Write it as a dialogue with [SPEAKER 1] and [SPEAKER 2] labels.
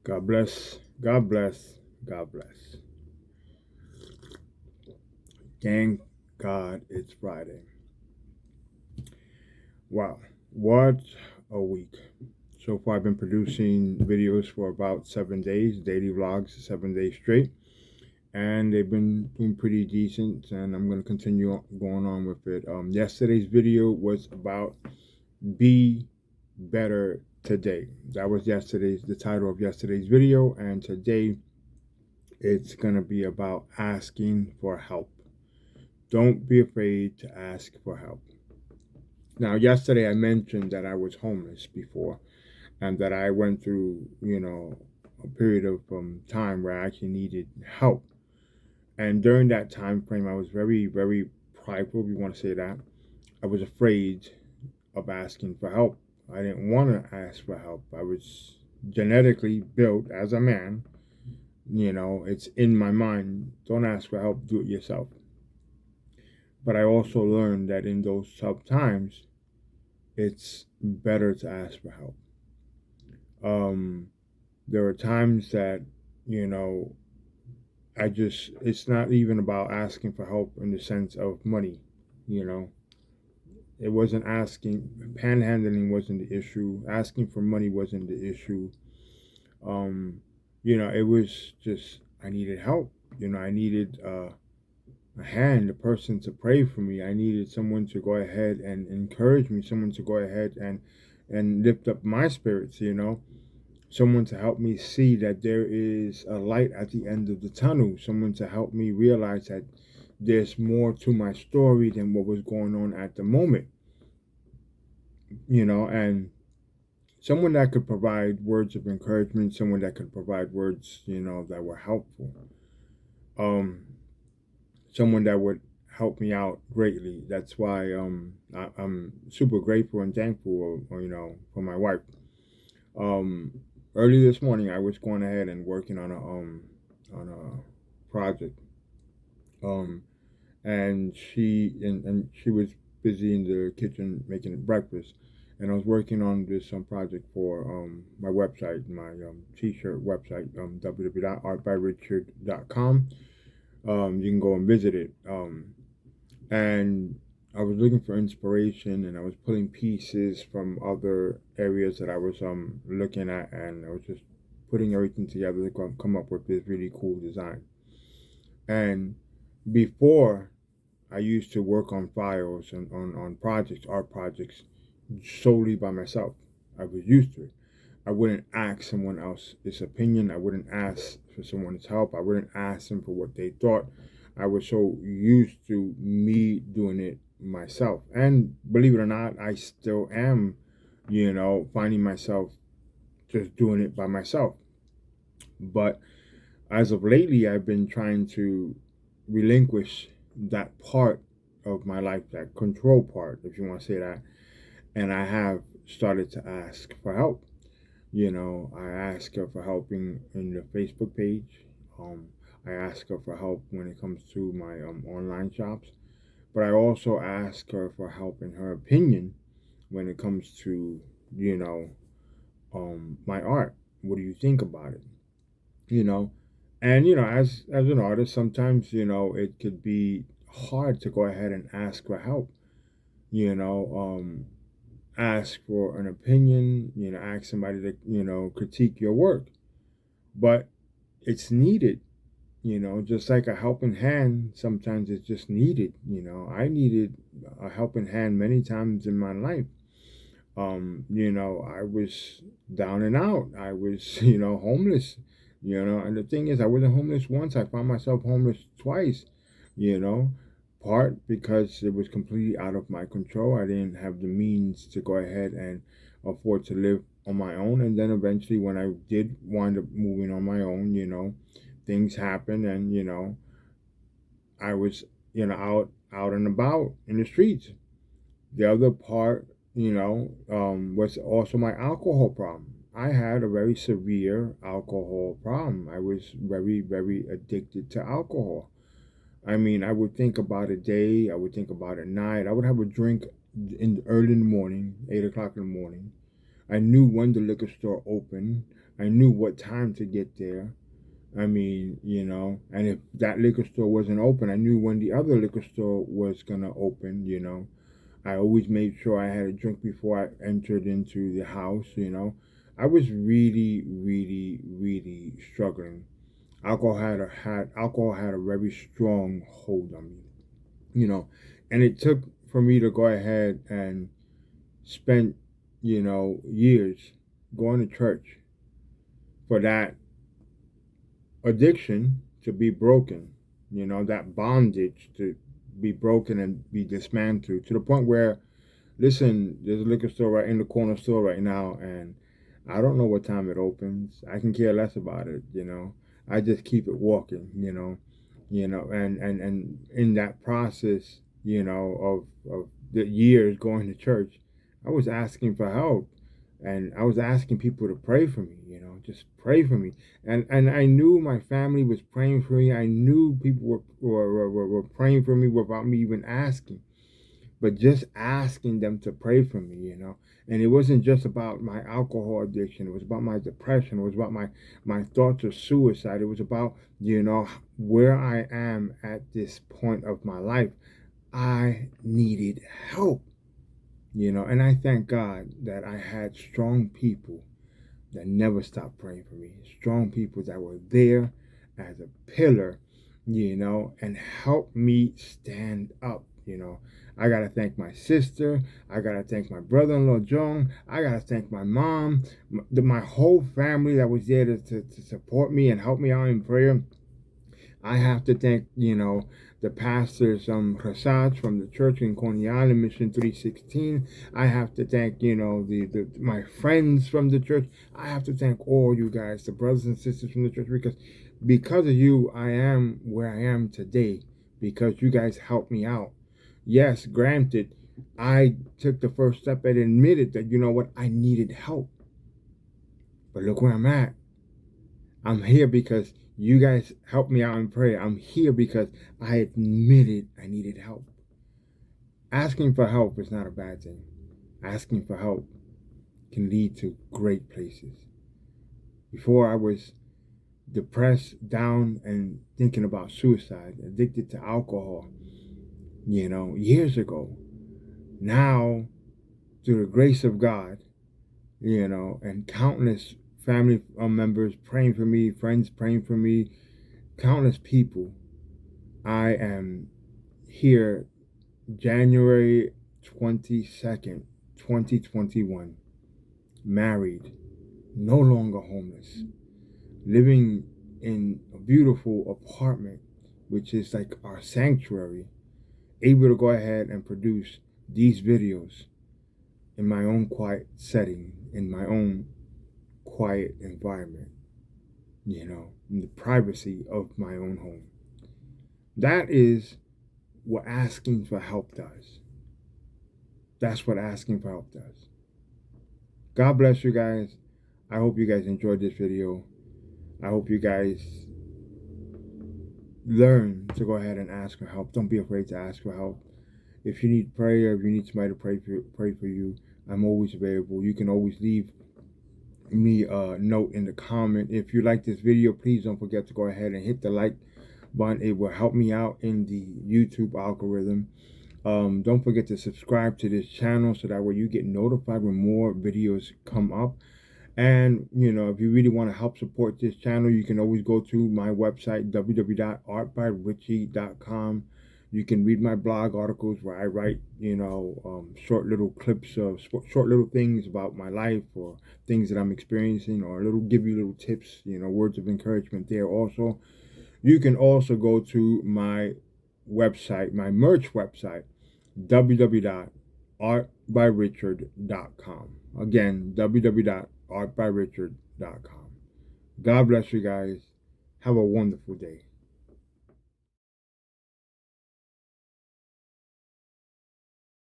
[SPEAKER 1] God bless. God bless. God bless. Thank God it's Friday. Wow. What a week. So far, I've been producing videos for about 7 days, daily vlogs, 7 days straight. And they've been doing pretty decent. And I'm going to continue going on with it. Yesterday's video was about be better today. That was the title of yesterday's video. And today, it's going to be about asking for help. Don't be afraid to ask for help. Now, yesterday I mentioned that I was homeless before and that I went through, a period of time where I actually needed help. And during that time frame, I was very, very prideful, if you want to say that. I was afraid of asking for help. I didn't want to ask for help. I was genetically built as a man. It's in my mind. Don't ask for help, do it yourself. But I also learned that in those tough times, it's better to ask for help. Um, there are times that, you know, it's not even about asking for help in the sense of money, you know. It wasn't panhandling wasn't the issue, asking for money wasn't the issue. Um, it was just, I needed help. I needed a hand, a person to pray for me. I needed someone to go ahead and encourage me, someone to go ahead and lift up my spirits, someone to help me see that there is a light at the end of the tunnel, someone to help me realize that there's more to my story than what was going on at the moment, and someone that could provide words of encouragement, someone that could provide words, that were helpful. Um, Someone that would help me out greatly. That's why I'm super grateful and thankful, for my wife. Um, Early this morning, I was going ahead and working on a project, um, and she was busy in the kitchen making breakfast, and I was working on this project for my website, my t-shirt website, www.artbyrichards.com. You can go and visit it. And I was looking for inspiration, and I was pulling pieces from other areas that I was looking at, and I was just putting everything together to come up with this really cool design. And before, I used to work on files and on projects, art projects, solely by myself. I was used to it. I wouldn't ask someone else's opinion. I wouldn't ask for someone's help. I wouldn't ask them for what they thought. I was so used to me doing it myself. And believe it or not, I still am, finding myself just doing it by myself. But as of lately, I've been trying to relinquish that part of my life, that control part, if you want to say that. And I have started to ask for help. I ask her for help in the Facebook page. I ask her for help when it comes to my online shops. But I also ask her for help in her opinion when it comes to, you know, my art. What do you think about it? You know, and as an artist, sometimes it could be hard to go ahead and ask for help. You know, ask for an opinion. Ask somebody to critique your work, but it's needed. Just like a helping hand, sometimes it's just needed. I needed a helping hand many times in my life. I was down and out. I was, homeless. And the thing is, I wasn't homeless once. I found myself homeless twice. You know, part because it was completely out of my control. I didn't have the means to go ahead and afford to live on my own. And then eventually, when I did wind up moving on my own, things happened, and I was, out and about in the streets. The other part, was also my alcohol problem. I had a very severe alcohol problem. I was very, very addicted to alcohol. I mean, I would think about a day, I would think about a night. I would have a drink early in the morning, 8 o'clock in the morning. I knew when the liquor store opened. I knew what time to get there. I mean, and if that liquor store wasn't open, I knew when the other liquor store was gonna open. I always made sure I had a drink before I entered into the house. I was really, really, really struggling. Alcohol had a very strong hold on me, you know, and it took for me to go ahead and spend, years going to church for that addiction to be broken, that bondage to be broken and be dismantled to the point where, listen, there's a liquor store right in the corner store right now, and I don't know what time it opens. I can care less about it. I just keep it walking, and in that process, of the years going to church, I was asking for help, and I was asking people to pray for me, just pray for me. And I knew my family was praying for me. I knew people were praying for me without me even asking, but just asking them to pray for me. And it wasn't just about my alcohol addiction. It was about my depression. It was about my thoughts of suicide. It was about, where I am at this point of my life. I needed help. And I thank God that I had strong people that never stopped praying for me. Strong people that were there as a pillar, and helped me stand up. I gotta thank my sister. I gotta thank my brother-in-law John. I gotta thank my mom, my whole family that was there to support me and help me out in prayer. I have to thank, the pastors, Rasad from the church in Coney Island, Mission 316. I have to thank, my friends from the church. I have to thank all you guys, the brothers and sisters from the church, because of you, I am where I am today, because you guys helped me out. Yes, granted, I took the first step and admitted that, I needed help. But look where I'm at. I'm here because you guys helped me out in prayer. I'm here because I admitted I needed help. Asking for help is not a bad thing. Asking for help can lead to great places. Before I was depressed, down, and thinking about suicide, addicted to alcohol, years ago. Now, through the grace of God, and countless family members praying for me, friends praying for me, countless people, I am here January 22nd, 2021, married, no longer homeless, living in a beautiful apartment, which is like our sanctuary, able to go ahead and produce these videos in my own quiet setting, in my own quiet environment, in the privacy of my own home. That is what asking for help does. That's what asking for help does. God bless you guys. I hope you guys enjoyed this video. I hope you guys learn to go ahead and ask for help. Don't be afraid to ask for help. If you need prayer, if you need somebody to pray for you, I'm always available. You can always leave me a note in the comment. If you like this video, please don't forget to go ahead and hit the like button. It will help me out in the YouTube algorithm. Don't forget to subscribe to this channel so that way you get notified when more videos come up. And, if you really want to help support this channel, you can always go to my website, www.artbyrichie.com. You can read my blog articles where I write, short little clips of short little things about my life or things that I'm experiencing, or give you little tips, words of encouragement there also. You can also go to my website, my merch website, www.artbyrichard.com. Again, www.artbyrichard.com. God bless you guys. Have a wonderful day.